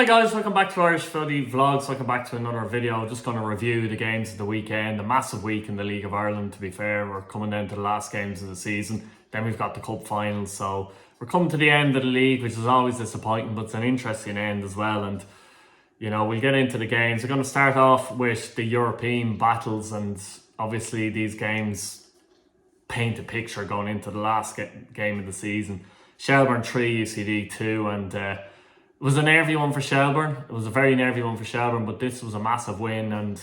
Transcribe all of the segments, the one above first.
guys, welcome back to Irish Footy Vlogs. Welcome back to another video. Just going to review the games of the weekend. A massive week in the League of Ireland, to be fair. We're coming down to the last games of the season. Then we've got the cup finals. So we're coming to the end of the league, which is always disappointing, but it's an interesting end as well. And, you know, we'll get into the games. We're going to start off with the European battles. And obviously these games paint a picture going into the last game of the season. Shelbourne 3, UCD 2, and it was a nervy one for Shelbourne. It was a very nervy one for Shelbourne, but this was a massive win, and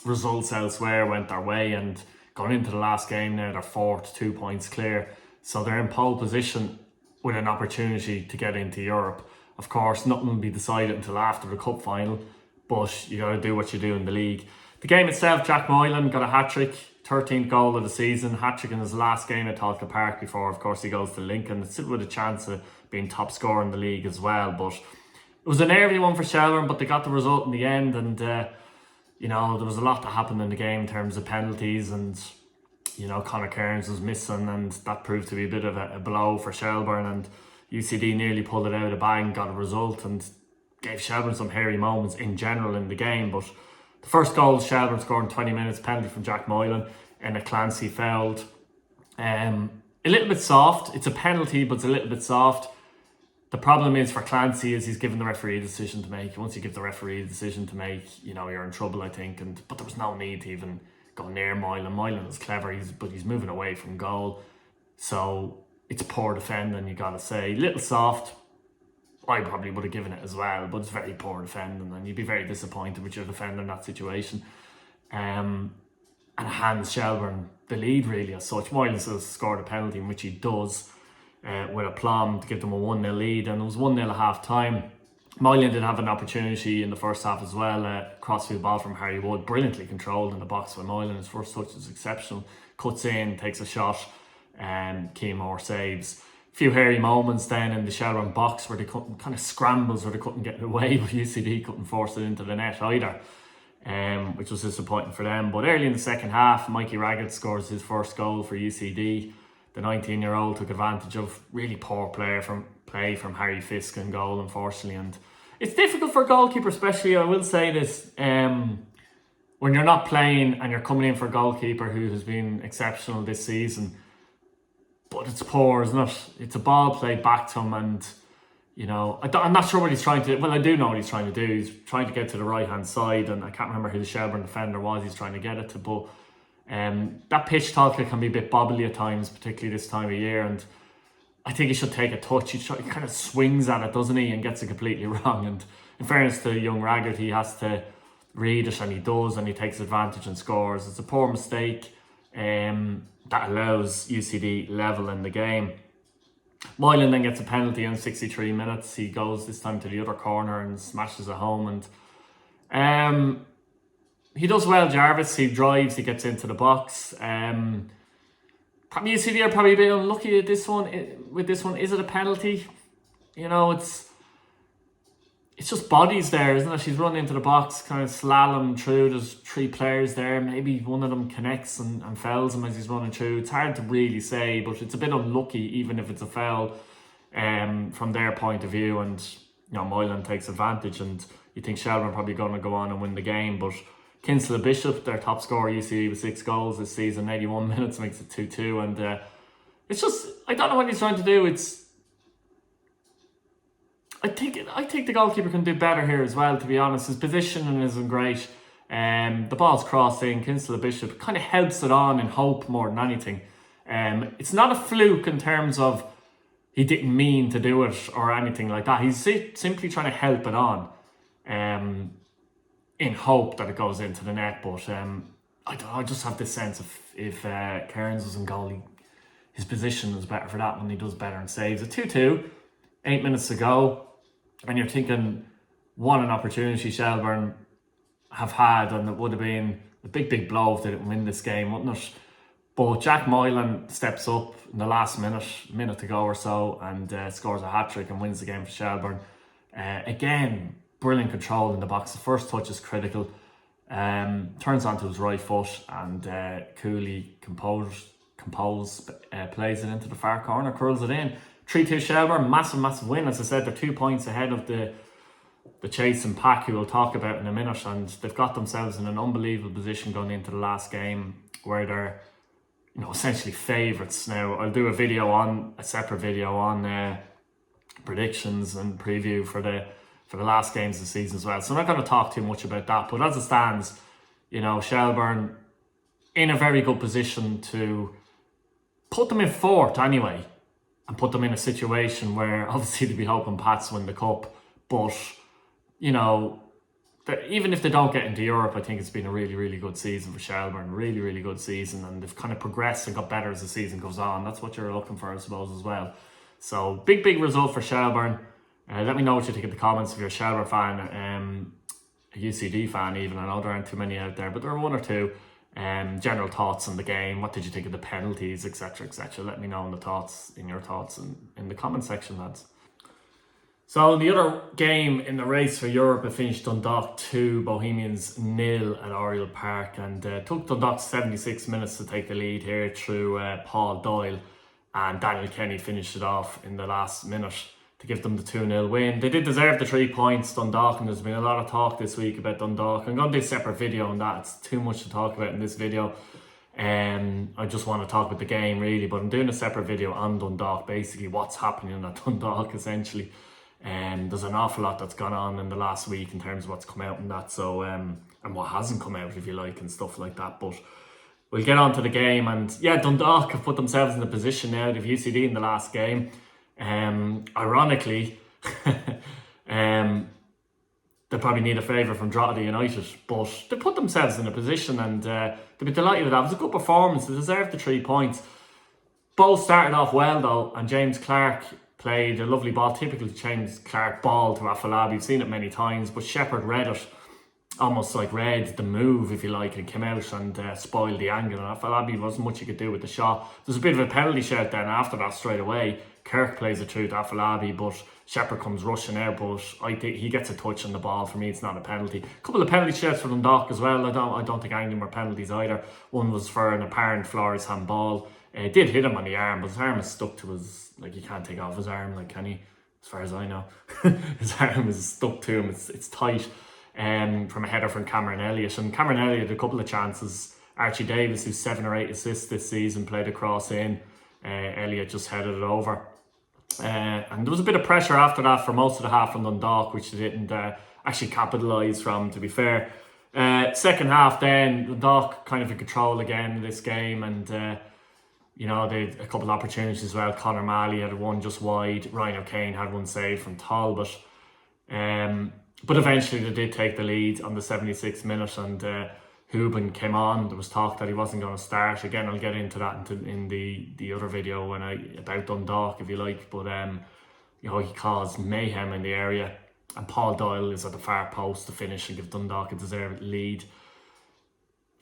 results elsewhere went their way, and going into the last game now, they're fourth, 2 points clear. So they're in pole position with an opportunity to get into Europe. Of course, nothing will be decided until after the cup final, but you got to do what you do in the league. The game itself, Jack Moylan got a hat-trick, 13th goal of the season, hat-trick in his last game at Talca Park before, of course, he goes to Lincoln. It's still with a chance of being top scorer in the league as well, but it was an early one for Shelbourne, but they got the result in the end. And you know, there was a lot that happened in the game in terms of penalties, and you know, Conor Kearns was missing, and that proved to be a bit of a blow for Shelbourne, and UCD nearly pulled it out of the bag and got a result and gave Shelbourne some hairy moments in general in the game. But the first goal Shelbourne scored in 20 minutes, penalty from Jack Moylan, and a Clancy fouled. A little bit soft. It's a penalty, but it's a little bit soft. The problem is for Clancy is he's given the referee a decision to make. Once you give the referee a decision to make, you know, you're in trouble, I think. But there was no need to even go near Moylan. Moylan is clever, but he's moving away from goal. So it's poor defending, you got to say. Little soft. I probably would have given it as well, but it's very poor defending, and you'd be very disappointed with your defender in that situation. And hands Shelbourne the lead, really, as such. Moylan still scored a penalty, in which he does, with aplomb, to give them a 1-0 lead, and it was 1-0 at half time. Moylan did have an opportunity in the first half as well, crossfield ball from Harry Wood, brilliantly controlled in the box by Moylan. His first touch is exceptional, cuts in, takes a shot, and Keemore saves. A few hairy moments then in the Shelbourne box where they couldn't, kind of scrambles where they couldn't get it away, but UCD couldn't force it into the net either, which was disappointing for them. But early in the second half, Mikey Raggett scores his first goal for UCD. The 19-year-old took advantage of really poor play from Harry Fisk in goal, unfortunately. And it's difficult for a goalkeeper, especially, I will say this, when you're not playing and you're coming in for a goalkeeper who has been exceptional this season, but it's poor, isn't it? It's a ball played back to him, and you know, I'm not sure what he's trying to. Well, I do know what he's trying to do. He's trying to get to the right hand side, and I can't remember who the Shelbourne defender was he's trying to get it to. But that pitch Talca can be a bit bobbly at times, particularly this time of year. And I think he should take a touch. He kind of swings at it, doesn't he, and gets it completely wrong. And in fairness to young Raggett, he has to read it, and he does, and he takes advantage and scores. It's a poor mistake that allows UCD level in the game. Moylan then gets a penalty in 63 minutes. He goes this time to the other corner and smashes it home. And he does well, Jarvis. He drives, he gets into the box. Probably UCD are probably a bit unlucky at this one. With this one, is it a penalty? You know, it's just bodies there, isn't it? She's running into the box, kind of slalom through. There's 3 players there. Maybe one of them connects and fouls him as he's running through. It's hard to really say, but it's a bit unlucky, even if it's a foul from their point of view. And you know, Moylan takes advantage, and you think Shelbourne are probably going to go on and win the game. But Kinsella Bishop, their top scorer, UCD with 6 goals this season, 81 minutes, makes it 2-2. And it's just, I don't know what he's trying to do. I think the goalkeeper can do better here as well, to be honest. His positioning isn't great. The ball's crossing. Kinsella Bishop kind of helps it on in hope more than anything. It's not a fluke in terms of he didn't mean to do it or anything like that. He's simply trying to help it on in hope that it goes into the net. But I just have this sense of if Kearns was in goal, his position is better for that one. He does better and saves it. 2-2, 8 minutes to go. And you're thinking, what an opportunity Shelbourne have had, and it would have been a big blow if they didn't win this game, wouldn't it? But Jack Moylan steps up in the last minute to go or so, and scores a hat-trick and wins the game for Shelbourne. Again, brilliant control in the box. The first touch is critical. Turns onto his right foot and coolly composed plays it into the far corner, curls it in. 3-2 Shelbourne, massive win. As I said, they're 2 points ahead of the the chasing pack, who we'll talk about in a minute, and they've got themselves in an unbelievable position going into the last game where they're, you know, essentially favourites. Now, I'll do a separate video on predictions and preview for the last games of the season as well. So I'm not going to talk too much about that. But as it stands, you know, Shelbourne in a very good position to put them in fourth anyway, and put them in a situation where obviously they'll be hoping Pats win the cup. But, you know, even if they don't get into Europe, I think it's been a really, really good season for Shelbourne. Really, really good season. And they've kind of progressed and got better as the season goes on. That's what you're looking for, I suppose, as well. So, big result for Shelbourne. Let me know what you think in the comments if you're a Shelbourne fan, a UCD fan even. I know there aren't too many out there, but there are one or two. General thoughts on the game. What did you think of the penalties, etc., etc. Let me know in your thoughts in the comment section, lads. So the other game in the race for Europe, it finished Dundalk 2, Bohemians 0 at Oriel Park, and took Dundalk 76 minutes to take the lead here through Paul Doyle, and Daniel Kenny finished it off in the last minute to give them the 2-0 win. They did deserve the 3 points, Dundalk, and there's been a lot of talk this week about Dundalk. I'm going to do a separate video on that. It's too much to talk about in this video. I just want to talk about the game really, but I'm doing a separate video on Dundalk, basically what's happening at Dundalk essentially. There's an awful lot that's gone on in the last week in terms of what's come out and that, so and what hasn't come out, if you like, and stuff like that. But we'll get on to the game. And yeah, Dundalk have put themselves in the position now. They've UCD in the last game. Ironically, they probably need a favour from Drogheda United, but they put themselves in a position, and they'll be delighted with that. It was a good performance. They deserved the 3 points. Both started off well though, and James Clark played a lovely ball, typical James Clark ball to Afolabi. We've seen it many times, but Shepherd read it, almost like read the move, if you like, and came out and spoiled the angle. And Afolabi wasn't much you could do with the shot. There's a bit of a penalty shout then after that straight away. Kirk plays it through to Afolabi, but Shepherd comes rushing out, but I think he gets a touch on the ball. For me, it's not a penalty. A couple of penalty shouts for Dundalk as well. I don't think any of them were penalties either. One was for an apparent Flores handball. It did hit him on the arm, but his arm is stuck to his, like, you can't take off his arm, like, can he? As far as I know. His arm is stuck to him, it's tight. From a header from Cameron Elliott. And Cameron Elliott had a couple of chances. Archie Davis, who's 7 or 8 assists this season, played a cross in. Elliott just headed it over. And there was a bit of pressure after that for most of the half from Dundalk, which they didn't actually capitalise from, to be fair. Second half then, Dundalk kind of in control again in this game, and you know, they had a couple of opportunities as well. Conor Malley had one just wide. Ryan O'Kane had one saved from Talbot. But eventually they did take the lead on the 76th minute, and Houben came on. There was talk that he wasn't going to start. Again, I'll get into that in the other video about Dundalk, if you like. But you know, he caused mayhem in the area, and Paul Doyle is at the far post to finish and give Dundalk a deserved lead.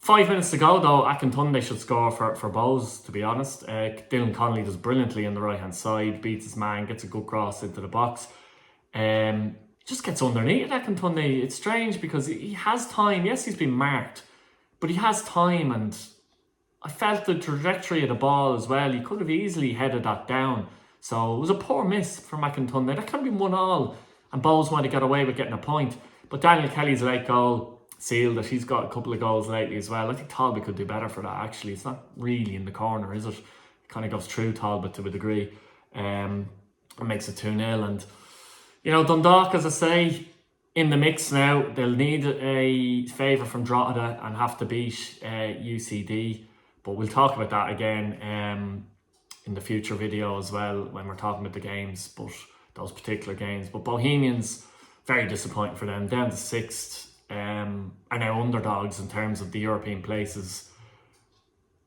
5 minutes to go though. Akintunde should score for Bows, to be honest. Dylan Connolly does brilliantly on the right hand side, beats his man, gets a good cross into the box. Just gets underneath Akintunde. It's strange because he has time. Yes, he's been marked, but he has time, and I felt the trajectory of the ball as well. He could have easily headed that down. So it was a poor miss from Akintunde. That could have been 1-1, and Bows might have got away with getting a point. But Daniel Kelly's late goal sealed it. He's got a couple of goals lately as well. I think Talbot could do better for that, actually. It's not really in the corner, is it? It kind of goes through Talbot to a degree. It makes it 2-0. And, you know, Dundalk, as I say, in the mix now. They'll need a favour from Drogheda and have to beat UCD. But we'll talk about that again in the future video as well when we're talking about the games, but those particular games. But Bohemians, very disappointing for them. Down to 6th. Are now underdogs in terms of the European places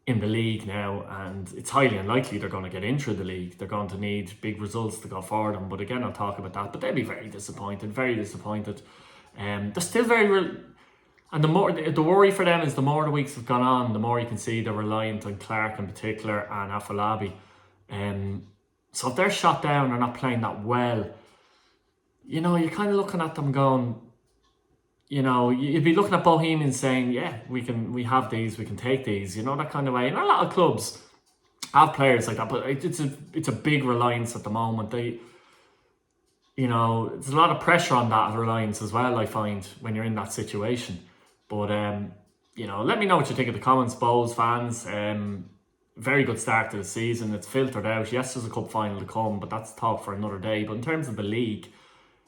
in the league now, and it's highly unlikely they're going to get into the league. They're going to need big results to go for them, but again, I'll talk about that. But they'll be very disappointed. They're still very and the worry for them is the more the weeks have gone on, the more you can see they're reliant on Clark in particular and Afolabi. So if they're shot down or not playing that well, you know, you're kind of looking at them going, you know, you'd be looking at Bohemians saying, yeah, we have these, we can take these, you know, that kind of way. And a lot of clubs have players like that, but it's a big reliance at the moment. there's a lot of pressure on that reliance as well, I find, when you're in that situation. But, let me know what you think of the comments, Bows fans. Very good start to the season. It's filtered out. Yes, there's a cup final to come, but that's talk for another day. But in terms of the league,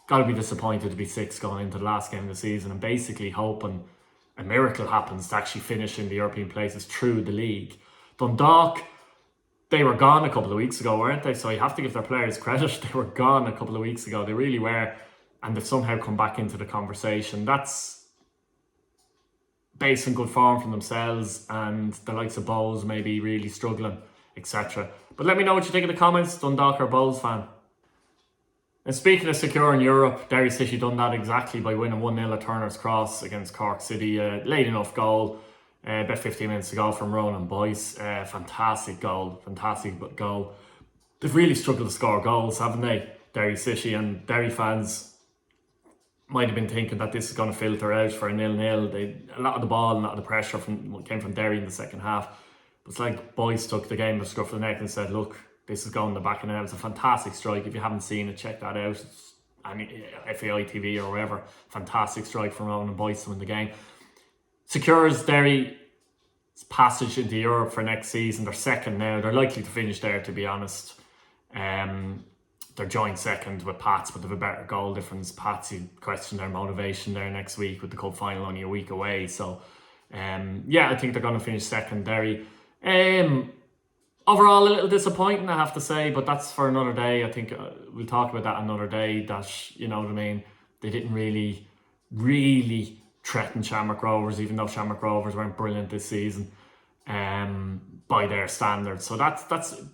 got to be disappointed to be 6th going into the last game of the season and basically hoping a miracle happens to actually finish in the European places through the league. Dundalk, they were gone a couple of weeks ago, weren't they? So you have to give their players credit. They were gone a couple of weeks ago. They really were. And they've somehow come back into the conversation. That's based on good form from themselves, and the likes of Bows maybe really struggling, etc. But let me know what you think in the comments, Dundalk or Bows fan. And speaking of securing Europe, Derry City done that exactly by winning 1-0 at Turner's Cross against Cork City. Late enough goal, about 15 minutes to go from Ronan Boyce. Fantastic goal. They've really struggled to score goals, haven't they, Derry City? And Derry fans might have been thinking that this is going to filter out for a 0-0. A lot of the ball and a lot of the pressure came from Derry in the second half. But it's like Boyce took the game by the scruff of the neck and said, look, this is going in the back of the net. It's a fantastic strike. If you haven't seen it, check that out. It's FAI TV or wherever. Fantastic strike from Ronan Boyce to win the game. Secures Derry's passage into Europe for next season. They're second now. They're likely to finish there, to be honest. They're joint second with Pats, but they have a better goal difference. Pats, you question their motivation there next week with the cup final only a week away. So, I think they're going to finish second, Derry. Overall, a little disappointing, I have to say, but that's for another day. I think we'll talk about that another day. That, you know what I mean, they didn't really threaten Shamrock Rovers, even though Shamrock Rovers weren't brilliant this season. By their standards. So that's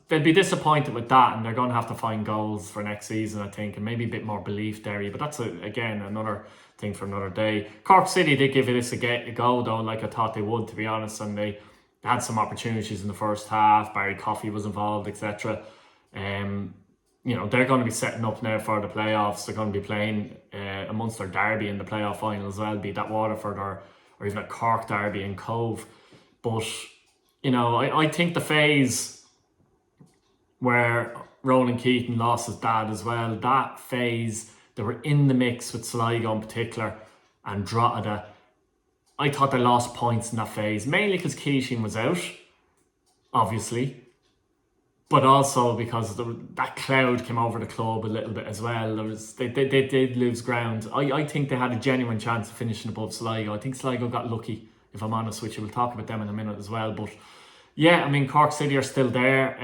they'll be disappointed with that, and they're going to have to find goals for next season, I think, and maybe a bit more belief, Derry. But that's, again, another thing for another day. Cork City did give this a go, though, like I thought they would, to be honest, and they had some opportunities in the first half. Barry Coffey was involved, etc. They're going to be setting up now for the playoffs. They're going to be playing a Munster derby in the playoff final as well, be that Waterford or even a Cork derby in Cove. But I think the phase where Ronan Keaton lost his dad as well, that phase, they were in the mix with Sligo in particular and Drogheda. I thought they lost points in that phase, mainly because Keaton was out, obviously, but also because that cloud came over the club a little bit as well. They did lose ground. I think they had a genuine chance of finishing above Sligo. I think Sligo got lucky, if I'm honest with you. We'll talk about them in a minute as well. But yeah, I mean, Cork City are still there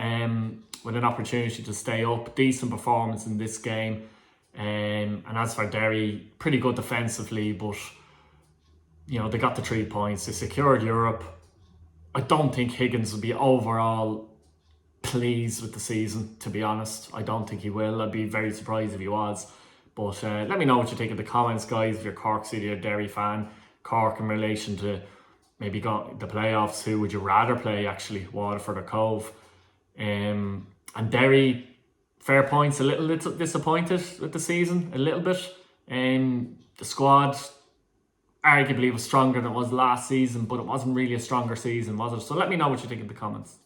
with an opportunity to stay up. Decent performance in this game. And as for Derry, pretty good defensively, but they got the 3 points. They secured Europe. I don't think Higgins will be overall pleased with the season, to be honest. I don't think he will. I'd be very surprised if he was. But let me know what you think in the comments, guys, if you're Cork City or Derry fan. Cork in relation to maybe got the playoffs. Who would you rather play, actually, Waterford or Cove? And Derry, fair points, a little disappointed with the season, a little bit. The squad arguably was stronger than it was last season, but it wasn't really a stronger season, was it? So let me know what you think in the comments.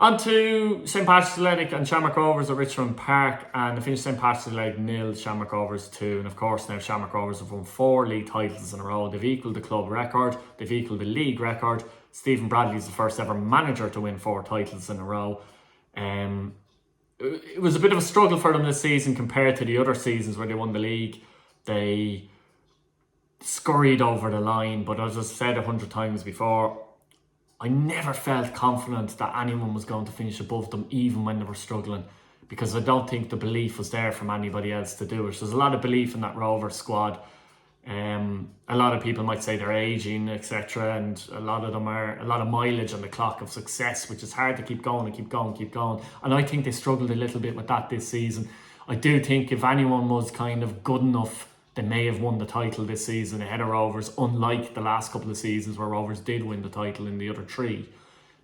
On to St Patrick's Athletic and Shamrock Rovers at Richmond Park, and they finished St Patrick's Athletic 0, Shamrock Rovers 2. And of course now Shamrock Rovers have won 4 league titles in a row. They've equalled the club record, they've equalled the league record. Stephen Bradley is the first ever manager to win 4 titles in a row. It was a bit of a struggle for them this season compared to the other seasons where they won the league. They scurried over the line, but as I've said 100 times before, I never felt confident that anyone was going to finish above them, even when they were struggling, because I don't think the belief was there from anybody else to do it. There's a lot of belief in that Rovers squad. A lot of people might say they're aging, etc., and a lot of them are a lot of mileage on the clock of success, which is hard to keep going and keep going. And I think they struggled a little bit with that this season. I do think if anyone was kind of good enough, they may have won the title this season ahead of Rovers, unlike the last couple of seasons where Rovers did win the title in the other 3.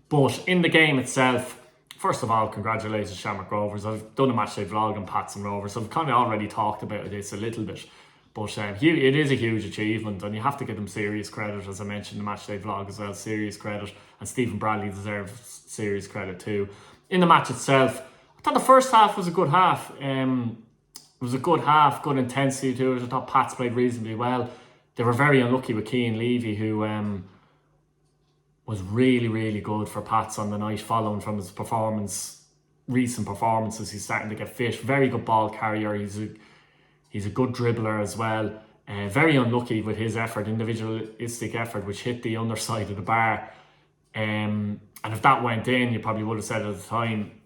But in the game itself, first of all, congratulations Shamrock Rovers. I've done a matchday vlog on Pats and Rovers, so I've kind of already talked about this a little bit. But it is a huge achievement, and you have to give them serious credit, as I mentioned in the matchday vlog as well, serious credit. And Stephen Bradley deserves serious credit too. In the match itself, I thought the first half was a good half. It was a good half, good intensity to it. I thought Pats played reasonably well. They were very unlucky with Cian Levy, who was really, really good for Pats on the night, following from his recent performances. He's starting to get fit. Very good ball carrier. He's a good dribbler as well. Very unlucky with his effort, individualistic effort, which hit the underside of the bar. And if that went in, you probably would have said at the time,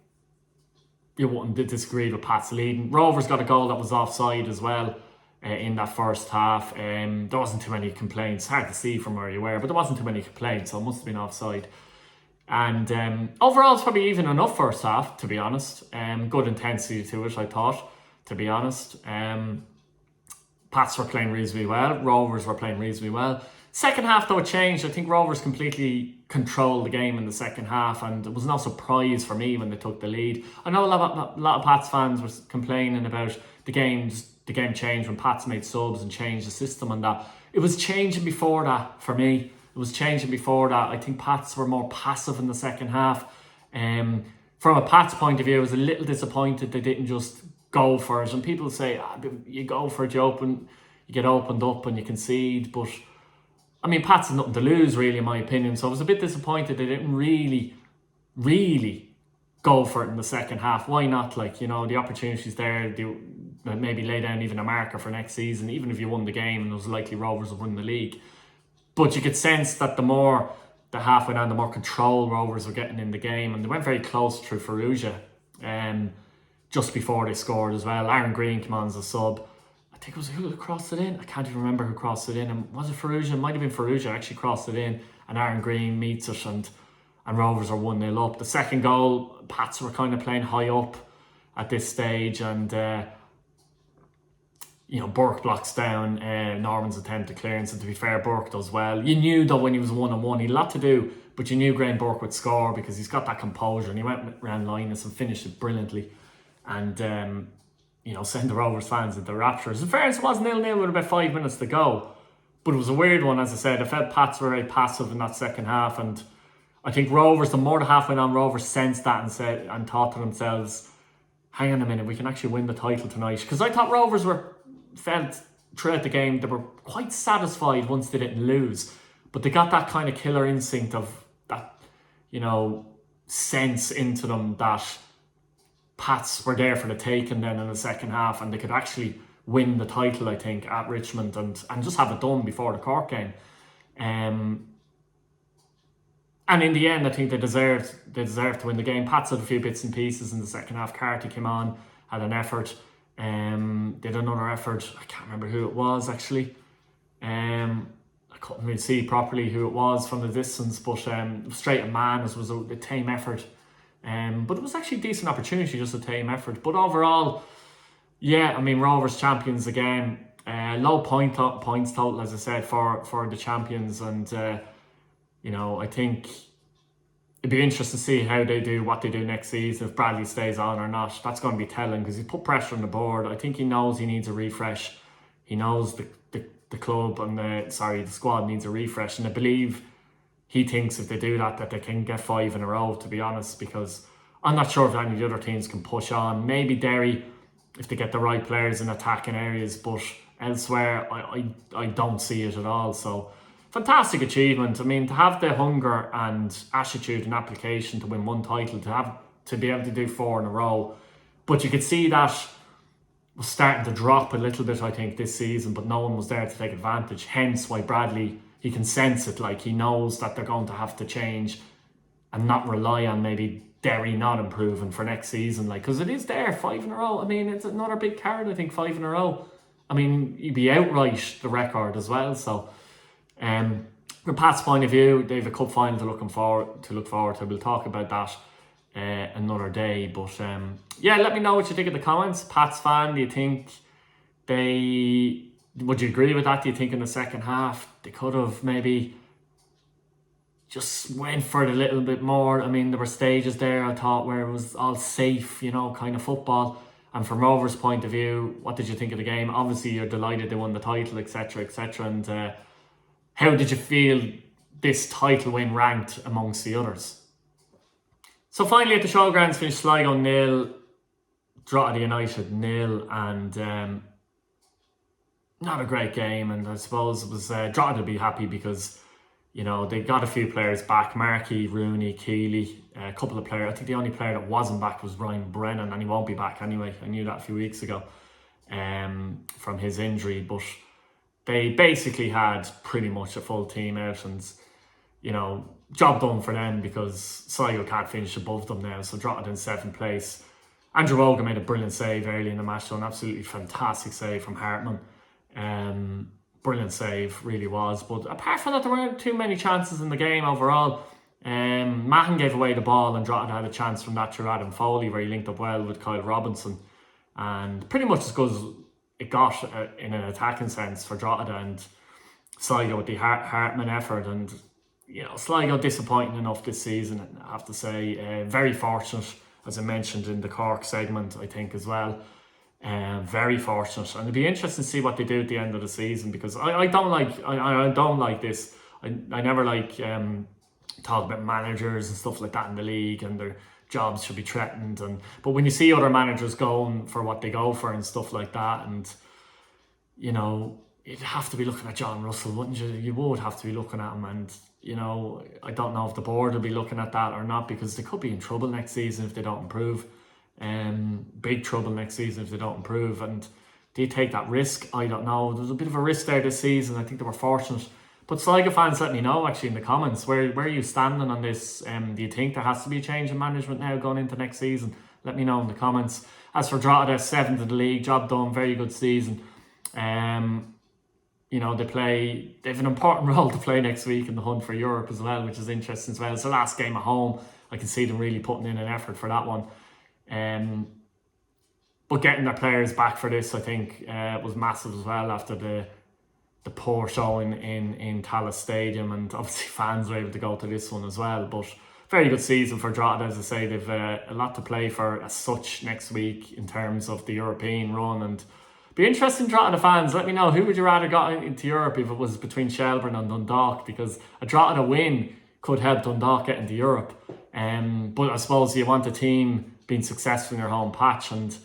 you wouldn't disagree with Pat's leading. Rovers got a goal that was offside as well in that first half. There wasn't too many complaints. Hard to see from where you were, but there wasn't too many complaints, so it must have been offside. And overall, it's probably even enough first half, to be honest. Good intensity to it, I thought, to be honest. Pats were playing reasonably well. Rovers were playing reasonably well. Second half, though, it changed. I think Rovers completely controlled the game in the second half, and it was no surprise for me when they took the lead. I know a lot of Pats fans were complaining about the game changed when Pats made subs and changed the system and that. It was changing before that for me. It was changing before that. I think Pats were more passive in the second half. From a Pats point of view, I was a little disappointed they didn't just go for it. And people say, you go for it, you get opened up and you concede. But I mean, Pats had nothing to lose, really, in my opinion. So I was a bit disappointed they didn't really, really go for it in the second half. Why not? Like, you know, the opportunity's there. Maybe lay down even a marker for next season, even if you won the game, and it was likely Rovers would win the league. But you could sense that the more the half went on, the more control Rovers were getting in the game. And they went very close through Ferrugia just before they scored as well. Aaron Green came on as a sub. I think it was who crossed it in. I can't even remember who crossed it in. And was it Ferrugia? It might have been Ferrugia actually crossed it in. And Aaron Green meets it and Rovers are 1-0 up. The second goal, Pats were kind of playing high up at this stage. And Burke blocks down Norman's attempt at clearance, and to be fair, Burke does well. You knew though when he was 1-on-1, he had a lot to do, but you knew Graham Burke would score because he's got that composure, and he went around Linus and finished it brilliantly, and send the Rovers fans into raptures. In fairness, it was 0-0 with about 5 minutes to go, but it was a weird one, as I said. I felt Pats were very passive in that second half, and I think Rovers, the more the half went on, Rovers sensed that and thought to themselves, hang on a minute, we can actually win the title tonight. Because I thought Rovers felt throughout the game they were quite satisfied once they didn't lose, but they got that kind of killer instinct of that, sense into them that Pats were there for the taking then in the second half, and they could actually win the title, I think, at Richmond and just have it done before the Cork game. And in the end, I think they deserved to win the game. Pats had a few bits and pieces in the second half. Carty came on, had an effort. Did another effort. I can't remember who it was actually. I couldn't really see properly who it was from the distance, but straight at man, it was a tame effort. But it was actually a decent opportunity, just a tame effort. But overall, yeah, I mean, Rovers champions again. Low points total, as I said, for the champions, and I think it'd be interesting to see what they do next season, if Bradley stays on or not. That's going to be telling, because he's put pressure on the board. I think he knows he needs a refresh. He knows the club and the squad needs a refresh, and I believe he thinks if they do that they can get 5 in a row, to be honest, because I'm not sure if any of the other teams can push on. Maybe Derry, if they get the right players in attacking areas, but elsewhere I don't see it at all. So fantastic achievement. I mean, to have the hunger and attitude and application to win one title, to be able to do 4 in a row. But you could see that was starting to drop a little bit, I think, this season, but no one was there to take advantage. Hence why Bradley, he can sense it, like he knows that they're going to have to change and not rely on maybe Derry not improving for next season, like, because it is there, 5 in a row. I mean, it's another big card, I think, 5 in a row. I mean, you'd be outright the record as well, so from Pat's point of view, they have a cup final to look forward to. We'll talk about that another day. But let me know what you think in the comments. Pat's fan, do you think would you agree with that? Do you think in the second half they could have maybe just went for it a little bit more? I mean, there were stages there, I thought, where it was all safe, kind of football. And from Rovers' point of view, what did you think of the game? Obviously, you're delighted they won the title, etc., etc. And how did you feel this title win ranked amongst the others? So finally at the showgrounds, finished Sligo 0, Drogheda United 0, and not a great game. And I suppose it was Drogheda to be happy because, you know, they got a few players back: Markey, Rooney, Keeley, a couple of players. I think the only player that wasn't back was Ryan Brennan, and he won't be back anyway. I knew that a few weeks ago from his injury. But they basically had pretty much a full team out, and, you know, job done for them because Sligo can't finish above them now. So Drogheda in 7th place. Andrew Wogan made a brilliant save early in the match, so an absolutely fantastic save from Hartman. Brilliant save, really was. But apart from that, there weren't too many chances in the game overall. Mahon gave away the ball, and Drogheda had a chance from that through Adam Foley, where he linked up well with Kyle Robinson, and pretty much as good as it got in an attacking sense for Drogheda. And Sligo with the Hartman effort, and, you know, Sligo disappointing enough this season, I have to say. Very fortunate, as I mentioned in the Cork segment, I think, as well. Very fortunate, and it'll be interesting to see what they do at the end of the season, because I don't like this. I never like talk about managers and stuff like that in the league, and their jobs should be threatened. But when you see other managers going for what they go for and stuff like that, and, you know, you'd have to be looking at John Russell, wouldn't you? You would have to be looking at him, and, you know, I don't know if the board will be looking at that or not, because they could be in trouble next season if they don't improve. Big trouble next season if they don't improve. And do you take that risk? I don't know. There's a bit of a risk there this season. I think they were fortunate. But Sligo fans, let me know actually in the comments, where are you standing on this? Do you think there has to be a change in management now going into next season? Let me know in the comments. As for Drogheda, 7th in the league, job done, very good season. You know, they have an important role to play next week in the hunt for Europe as well, which is interesting as well. It's the last game at home. I can see them really putting in an effort for that one. But getting their players back for this, I think, was massive as well after the poor showing in Tallaght Stadium, and obviously fans were able to go to this one as well. But very good season for Drogheda, as I say. They've a lot to play for as such next week in terms of the European run, and be interesting, Drogheda fans. Let me know, who would you rather got into Europe if it was between Shelbourne and Dundalk, because a Drogheda win could help Dundalk get into Europe. But I suppose you want a team being successful in their home patch, and,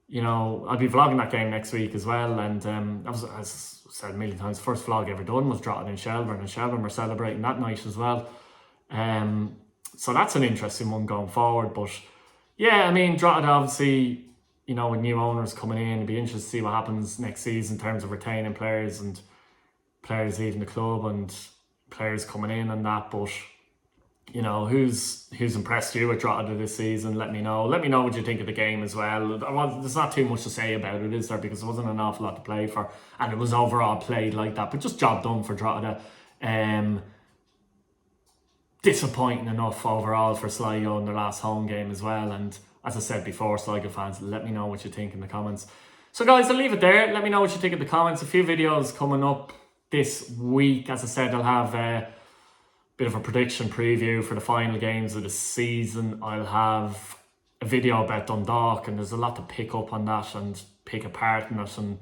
you know, I'll be vlogging that game next week as well. And that was, as I said a million times, first vlog ever done was Drogheda and Shelbourne were celebrating that night as well. So that's an interesting one going forward. But yeah, I mean, Drogheda obviously, you know, with new owners coming in, it'll be interesting to see what happens next season in terms of retaining players and players leaving the club and players coming in and that. But, you know, who's impressed you with Drogheda this season? Let me know. Let me know what you think of the game as well. There's not too much to say about it, is there? Because there wasn't an awful lot to play for, and it was overall played like that. But just job done for Drogheda. Disappointing enough overall for Sligo in their last home game as well. And as I said before, Sligo fans, let me know what you think in the comments. So guys, I'll leave it there. Let me know what you think in the comments. A few videos coming up this week. As I said, I'll have bit of a prediction preview for the final games of the season. I'll have a video about Dundalk, and there's a lot to pick up on that and pick apart in it, and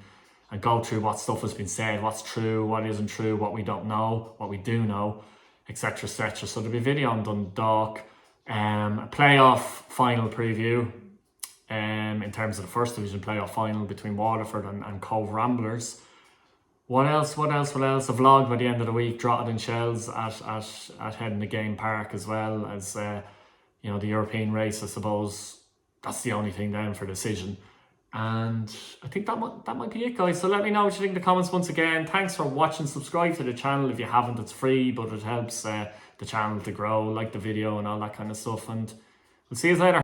go through what stuff has been said, what's true, what isn't true, what we don't know, what we do know, etc, etc. So there'll be a video on Dundalk, a playoff final preview in terms of the first division playoff final between Waterford and Cove Ramblers. What else? A vlog by the end of the week, Drogheda and Shells at Head in the Game Park, as well as, you know, the European race, I suppose. That's the only thing down for decision. And I think that might be it, guys. So let me know what you think in the comments once again. Thanks for watching. Subscribe to the channel if you haven't. It's free, but it helps the channel to grow. Like the video and all that kind of stuff. And we'll see you later.